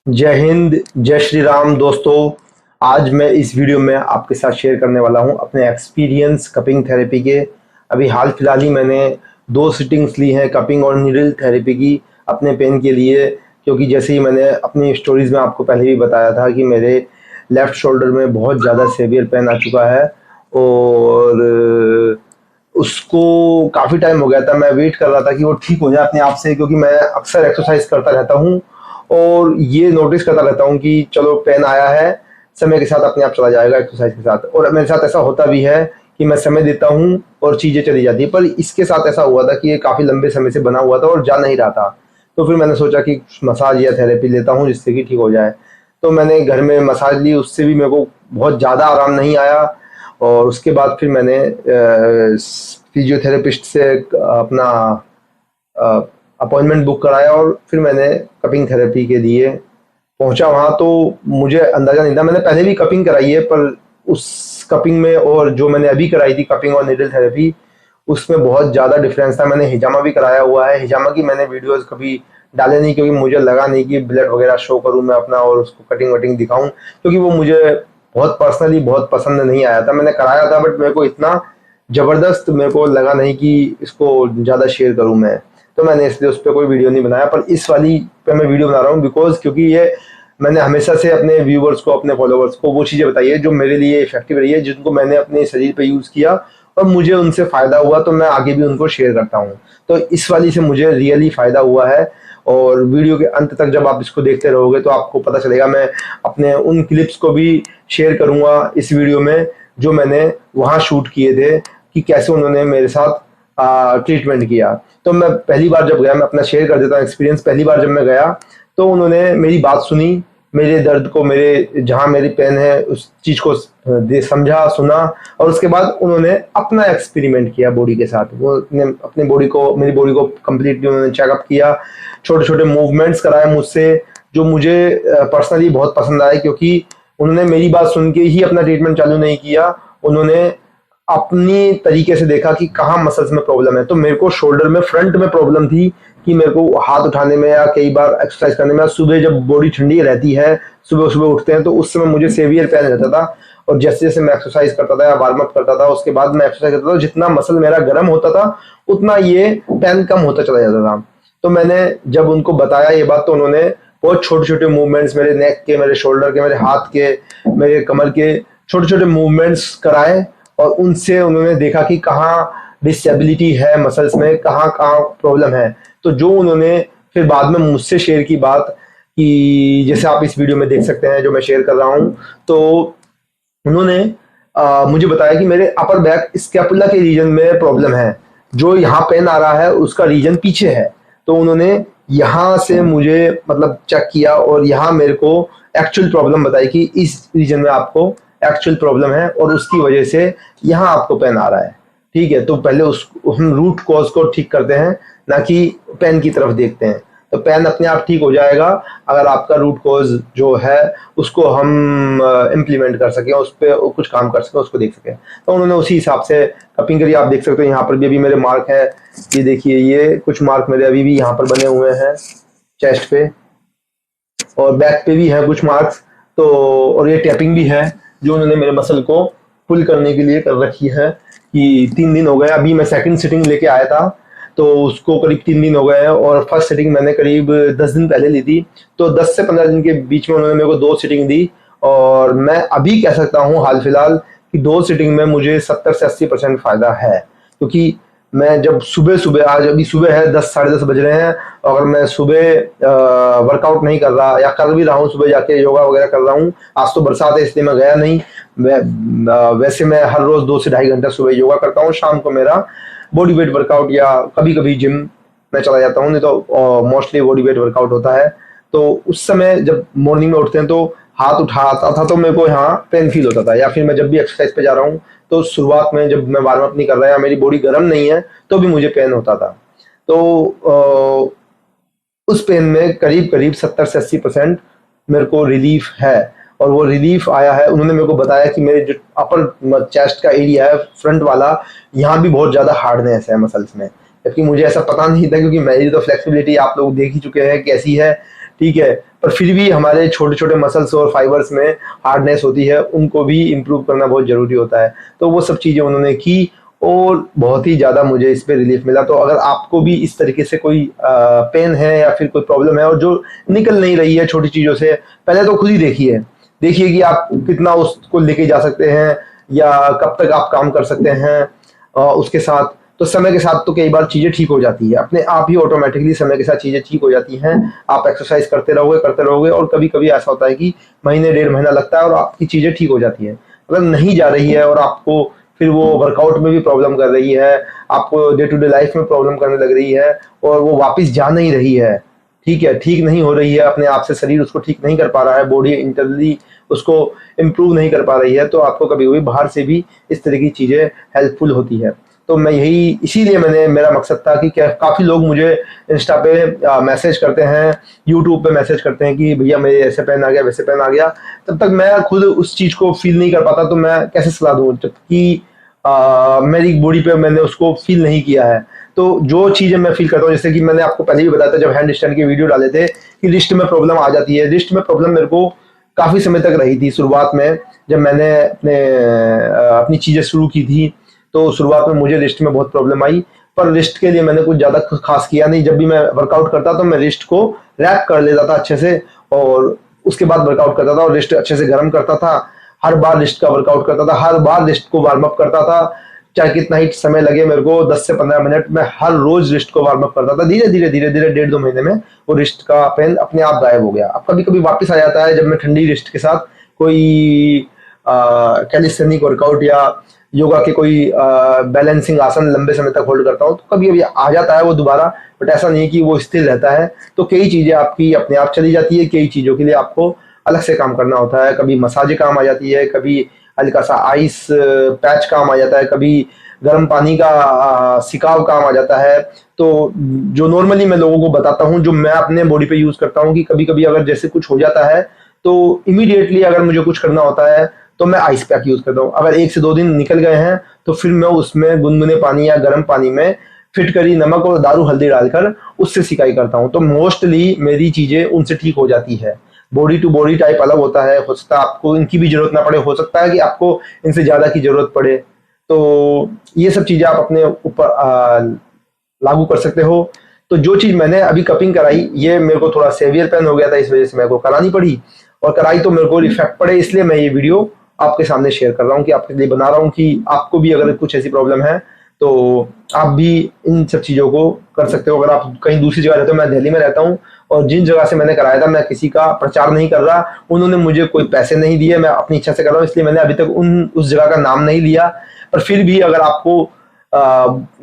जय हिंद, जय श्री राम दोस्तों। आज मैं इस वीडियो में आपके साथ शेयर करने वाला हूं अपने एक्सपीरियंस कपिंग थेरेपी के। अभी हाल फिलहाल ही मैंने 2 सिटिंग्स ली हैं कपिंग और नीडल थेरेपी की अपने पेन के लिए, क्योंकि जैसे ही मैंने अपनी स्टोरीज़ में आपको पहले भी बताया था कि मेरे लेफ़्ट शोल्डर में बहुत ज़्यादा सीवियर पेन आ चुका है और उसको काफ़ी टाइम हो गया था। मैं वेट कर रहा था कि वो ठीक हो जाए अपने आप से, क्योंकि मैं अक्सर एक्सरसाइज करता रहता हूँ और ये नोटिस करता रहता हूँ कि चलो पेन आया है, समय के साथ अपने आप चला जाएगा एक्सरसाइज के साथ। और मेरे साथ ऐसा होता भी है कि मैं समय देता हूँ और चीज़ें चली जाती है, पर इसके साथ ऐसा हुआ था कि ये काफ़ी लंबे समय से बना हुआ था और जा नहीं रहा था। तो फिर मैंने सोचा कि मसाज या थेरेपी लेता हूँ जिससे कि ठीक हो जाए। तो मैंने घर में मसाज ली, उससे भी मेरे को बहुत ज़्यादा आराम नहीं आया। और उसके बाद फिर मैंने फिजियोथेरेपिस्ट से अपना अपॉइंटमेंट बुक कराया और फिर मैंने कपिंग थेरेपी के लिए पहुंचा वहाँ। तो मुझे अंदाज़ा नहीं था, मैंने पहले भी कपिंग कराई है, पर उस कपिंग में और जो मैंने अभी कराई थी कपिंग और नीडल थेरेपी, उसमें बहुत ज़्यादा डिफरेंस था। मैंने हिजामा भी कराया हुआ है। हिजामा की मैंने वीडियोस कभी डाले नहीं, क्योंकि मुझे लगा नहीं कि ब्लड वगैरह शो करूँ मैं अपना और उसको कटिंग वटिंग दिखाऊं, क्योंकि वो मुझे बहुत पर्सनली बहुत पसंद नहीं आया था। मैंने कराया था बट मेरे को इतना ज़बरदस्त मेरे को लगा नहीं कि इसको ज़्यादा शेयर करूँ मैं। तो मैंने इसलिए उस पर कोई वीडियो नहीं बनाया, पर इस वाली पे मैं वीडियो बना रहा हूँ बिकॉज क्योंकि ये मैंने हमेशा से अपने व्यूवर्स को, अपने फॉलोवर्स को वो चीज़ें बताई है जो मेरे लिए इफेक्टिव रही है, जिनको मैंने अपने शरीर पे यूज़ किया और मुझे उनसे फ़ायदा हुआ, तो मैं आगे भी उनको शेयर करता हूँ। तो इस वाली से मुझे रियली फ़ायदा हुआ है। और वीडियो के अंत तक जब आप इसको देखते रहोगे तो आपको पता चलेगा। मैं अपने उन क्लिप्स को भी शेयर करूँगा इस वीडियो में जो मैंने वहाँ शूट किए थे, कि कैसे उन्होंने मेरे साथ ट्रीटमेंट किया। तो मैं पहली बार जब गया, मैं अपना शेयर कर देता हूँ एक्सपीरियंस। पहली बार जब मैं गया तो उन्होंने मेरी बात सुनी, मेरे दर्द को, मेरे जहाँ मेरी पेन है उस चीज़ को समझा, सुना। और उसके बाद उन्होंने अपना एक्सपेरिमेंट किया बॉडी के साथ। वो अपनी बॉडी को, मेरी बॉडी को कम्प्लीटली उन्होंने चेकअप किया, छोटे छोटे मूवमेंट्स कराए मुझसे, जो मुझे पर्सनली बहुत पसंद आए, क्योंकि उन्होंने मेरी बात सुन के ही अपना ट्रीटमेंट चालू नहीं किया। उन्होंने अपनी तरीके से देखा कि कहाँ मसल्स में प्रॉब्लम है। तो मेरे को शोल्डर में फ्रंट में प्रॉब्लम थी कि मेरे को हाथ उठाने में या कई बार एक्सरसाइज करने में, सुबह जब बॉडी ठंडी रहती है, सुबह सुबह उठते हैं तो उस समय मुझे सेवियर पेन रहता था। और जैसे जैसे मैं एक्सरसाइज करता था या वार्म अप करता था, उसके बाद मैं एक्सरसाइज करता था, जितना मसल मेरा गर्म होता था उतना ये पेन कम होता चला जाता था। तो मैंने जब उनको बताया ये बात, तो उन्होंने बहुत छोटे छोटे मूवमेंट्स मेरे नेक के, मेरे शोल्डर के, मेरे हाथ के, मेरे कमर के छोटे छोटे मूवमेंट्स कराए। और उनसे उन्होंने देखा कि कहाँ डिसेबिलिटी है मसल्स में, कहाँ कहाँ प्रॉब्लम है। तो जो उन्होंने फिर बाद में मुझसे शेयर की बात, कि जैसे आप इस वीडियो में देख सकते हैं जो मैं शेयर कर रहा हूँ, तो उन्होंने मुझे बताया कि मेरे अपर बैक स्कैपुला के रीजन में प्रॉब्लम है। जो यहाँ पेन आ रहा है उसका रीजन पीछे है। तो उन्होंने यहाँ से मुझे मतलब चेक किया और यहाँ मेरे को एक्चुअल प्रॉब्लम बताई कि इस रीजन में आपको एक्चुअल प्रॉब्लम है और उसकी वजह से यहाँ आपको पेन आ रहा है। ठीक है, तो पहले उस हम रूट कॉज को ठीक करते हैं, ना कि पेन की तरफ देखते हैं। तो पेन अपने आप ठीक हो जाएगा अगर आपका रूट कॉज जो है उसको हम इम्प्लीमेंट कर सकें, उस पर कुछ काम कर सकें, उसको देख सकें। तो उन्होंने उसी हिसाब से कपिंग करी। आप देख सकते हो यहाँ पर भी अभी मेरे मार्क है। ये देखिए, ये कुछ मार्क मेरे अभी भी यहाँ पर बने हुए हैं चेस्ट पे, और बैक पे भी है कुछ मार्क्स। तो और ये टैपिंग भी है जो उन्होंने मेरे मसल को पुल करने के लिए कर रखी है। कि 3 दिन हो गए, अभी मैं सेकंड सिटिंग लेके आया था तो उसको करीब 3 दिन हो गए हैं, और फर्स्ट सिटिंग मैंने करीब 10 दिन पहले ली थी। तो 10 से 15 दिन के बीच में उन्होंने मेरे को 2 सिटिंग दी। और मैं अभी कह सकता हूँ हाल फिलहाल कि 2 सिटिंग में मुझे 70 से 80% फायदा है। क्योंकि मैं जब सुबह सुबह, आज अभी सुबह है, 10 साढ़े 10 बज रहे हैं, अगर मैं सुबह वर्कआउट नहीं कर रहा या कर भी रहा हूँ सुबह जाके योगा वगैरह कर रहा हूँ, आज तो बरसात है इसलिए मैं गया नहीं। वैसे मैं हर रोज 2 से ढाई घंटा सुबह योगा करता हूँ, शाम को मेरा बॉडी वेट वर्कआउट या कभी कभी जिम में चला जाता हूँ, नहीं तो मोस्टली बॉडी वेट वर्कआउट होता है। तो उस समय जब मॉर्निंग में उठते हैं तो हाथ उठाता था तो मेरे को यहाँ पेन फील होता था, या फिर मैं जब भी एक्सरसाइज पे जा रहा हूँ तो शुरुआत में जब मैं वार्म अप नहीं कर रहा या मेरी बॉडी गर्म नहीं है तो भी मुझे पेन होता था। तो उस पेन में करीब करीब 70 से 80% मेरे को रिलीफ है। और वो रिलीफ आया है, उन्होंने मेरे को बताया कि मेरे जो अपर चेस्ट का एरिया है फ्रंट वाला, यहाँ भी बहुत ज़्यादा हार्डनेस है मसल्स में, जबकि मुझे ऐसा पता नहीं था, क्योंकि मेरी तो फ्लेक्सिबिलिटी आप लोग देख ही चुके हैं कैसी है। ठीक है, पर फिर भी हमारे छोटे छोटे मसल्स और फाइबर्स में हार्डनेस होती है, उनको भी इम्प्रूव करना बहुत ज़रूरी होता है। तो वो सब चीज़ें उन्होंने की और बहुत ही ज़्यादा मुझे इस पे रिलीफ मिला। तो अगर आपको भी इस तरीके से कोई पेन है या फिर कोई प्रॉब्लम है और जो निकल नहीं रही है छोटी चीज़ों से, पहले तो खुद ही देखिए, देखिए कि आप कितना उसको लेके जा सकते हैं या कब तक आप काम कर सकते हैं उसके साथ। तो समय के साथ तो कई बार चीज़ें ठीक हो जाती है, अपने आप ही ऑटोमेटिकली समय के साथ चीज़ें ठीक हो जाती हैं। आप एक्सरसाइज करते रहोगे और कभी कभी ऐसा होता है कि महीने डेढ़ महीना लगता है और आपकी चीज़ें ठीक हो जाती हैं। अगर नहीं जा रही है और आपको फिर वो वर्कआउट में भी प्रॉब्लम कर रही है, आपको डे टू डे लाइफ में प्रॉब्लम करने लग रही है और वो वापस जा नहीं रही है, ठीक है, ठीक नहीं हो रही है, अपने आप से शरीर उसको ठीक नहीं कर पा रहा है, बॉडी इंटरनली उसको इम्प्रूव नहीं कर पा रही है, तो आपको कभी कभी बाहर से भी इस तरह की चीज़ें हेल्पफुल होती है। तो मैं यही इसीलिए मैंने मेरा मकसद था कि क्या काफ़ी लोग मुझे इंस्टा पे मैसेज करते हैं, यूट्यूब पे मैसेज करते हैं कि भैया मेरे ऐसे पेन आ गया वैसे पेन आ गया। तब तक मैं खुद उस चीज़ को फील नहीं कर पाता, तो मैं कैसे सलाह दूँ जबकि मेरी बॉडी पे मैंने उसको फील नहीं किया है। तो जो चीज़ें मैं फील करता हूँ, जैसे कि मैंने आपको पहले भी बताया था जब हैंड स्टैंड की वीडियो डाले थे कि रिस्ट में प्रॉब्लम आ जाती है। रिस्ट में प्रॉब्लम मेरे को काफ़ी समय तक रही थी शुरुआत में, जब मैंने अपनी चीज़ें शुरू की थी। तो शुरुआत में मुझे रिस्ट में बहुत प्रॉब्लम आई, पर रिस्ट के लिए मैंने कुछ ज़्यादा खास किया नहीं। जब भी मैं वर्कआउट करता तो मैं रिस्ट को रैप कर लेता था अच्छे से और उसके बाद वर्कआउट करता था और रिस्ट अच्छे से गर्म करता था। हर बार रिस्ट का वर्कआउट करता था, हर बार रिस्ट को वार्म अप करता था, चाहे कितना ही समय लगे मेरे को, 10 से 15 मिनट में हर रोज रिस्ट को वार्म अप करता था। धीरे धीरे धीरे धीरे 1.5-2 महीने में वो रिस्ट का पेन अपने आप गायब हो गया। अब कभी कभी वापस आ जाता है जब मैं ठंडी रिस्ट के साथ कोई कैलिस्थेनिक वर्कआउट या योगा के कोई बैलेंसिंग आसन लंबे समय तक होल्ड करता हूँ, तो कभी कभी आ जाता है वो दोबारा, बट ऐसा नहीं है कि वो स्थिर रहता है। तो कई चीज़ें आपकी अपने आप चली जाती है, कई चीज़ों के लिए आपको अलग से काम करना होता है। कभी मसाज काम आ जाती है, कभी हल्का सा आइस पैच काम आ जाता है, कभी गर्म पानी का सिकाव काम आ जाता है। तो जो नॉर्मली मैं लोगों को बताता हूँ, जो मैं अपने बॉडी पे यूज करता हूँ, कि कभी कभी अगर जैसे कुछ हो जाता है तो इमीडिएटली अगर मुझे कुछ करना होता है तो मैं आइस पैक यूज करता हूँ। अगर 1 से 2 दिन निकल गए हैं तो फिर मैं उसमें गुनगुने पानी या गर्म पानी में फिटकरी नमक और दारू हल्दी डालकर उससे सिकाई करता हूँ। तो मोस्टली मेरी चीजें उनसे ठीक हो जाती है। बॉडी टू बॉडी टाइप अलग होता है, हो सकता है आपको इनकी भी जरूरत ना पड़े, हो सकता है कि आपको इनसे ज्यादा की जरूरत पड़े। तो ये सब चीजें आप अपने ऊपर लागू कर सकते हो। तो जो चीज मैंने अभी कपिंग कराई, ये मेरे को थोड़ा सेवियर पेन हो गया था, इस वजह से मेरे को करानी पड़ी, और कराई तो मेरे को इफेक्ट पड़े, इसलिए मैं ये वीडियो आपके सामने शेयर कर रहा हूँ, कि आपके लिए बना रहा हूँ कि आपको भी अगर कुछ ऐसी प्रॉब्लम है तो आप भी इन सब चीज़ों को कर सकते हो। अगर आप कहीं दूसरी जगह रहते हो, मैं दिल्ली में रहता हूँ और जिन जगह से मैंने कराया था, मैं किसी का प्रचार नहीं कर रहा, उन्होंने मुझे कोई पैसे नहीं दिए, मैं अपनी इच्छा से कर रहा हूँ, इसलिए मैंने अभी तक उस जगह का नाम नहीं लिया। पर फिर भी अगर आपको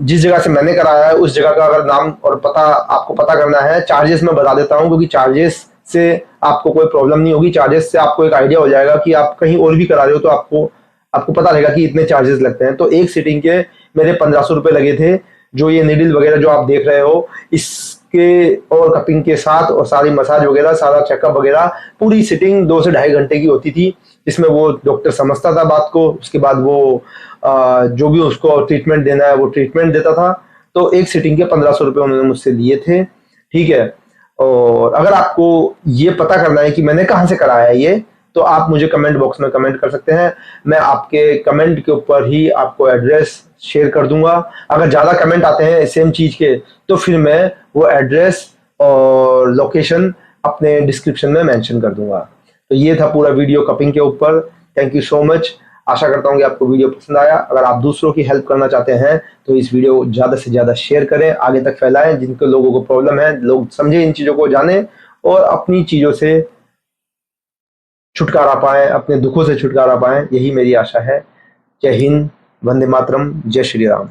जिस जगह से मैंने कराया है उस जगह का अगर नाम और पता आपको पता करना है, चार्जेस मैं बता देता हूँ, क्योंकि चार्जेस से आपको कोई प्रॉब्लम नहीं होगी। चार्जेस से आपको एक आइडिया हो जाएगा कि आप कहीं और भी करा रहे हो तो आपको आपको पता रहेगा कि इतने चार्जेस लगते हैं। तो एक सीटिंग के मेरे 1500 रुपये लगे थे। जो ये निडल वगैरह जो आप देख रहे हो, इसके और कपिंग के साथ और सारी मसाज वगैरह, सारा चेकअप वगैरह, पूरी सिटिंग 2 से ढाई घंटे की होती थी, जिसमें वो डॉक्टर समझता था बात को, उसके बाद वो जो भी उसको ट्रीटमेंट देना है वो ट्रीटमेंट देता था। तो एक सिटिंग के 1500 रुपये उन्होंने मुझसे लिए थे, ठीक है। और अगर आपको ये पता करना है कि मैंने कहाँ से कराया है ये, तो आप मुझे कमेंट बॉक्स में कमेंट कर सकते हैं। मैं आपके कमेंट के ऊपर ही आपको एड्रेस शेयर कर दूंगा। अगर ज़्यादा कमेंट आते हैं सेम चीज़ के, तो फिर मैं वो एड्रेस और लोकेशन अपने डिस्क्रिप्शन में मेंशन कर दूंगा। तो ये था पूरा वीडियो कपिंग के ऊपर। Thank you so much. आशा करता हूँ कि आपको वीडियो पसंद आया। अगर आप दूसरों की हेल्प करना चाहते हैं तो इस वीडियो को ज़्यादा से ज़्यादा शेयर करें, आगे तक फैलाएं, जिनको लोगों को प्रॉब्लम है, लोग समझें, इन चीज़ों को जानें और अपनी चीज़ों से छुटकारा पाएं, अपने दुखों से छुटकारा पाएं। यही मेरी आशा है। जय हिंद, वंदे मातरम, जय श्री राम।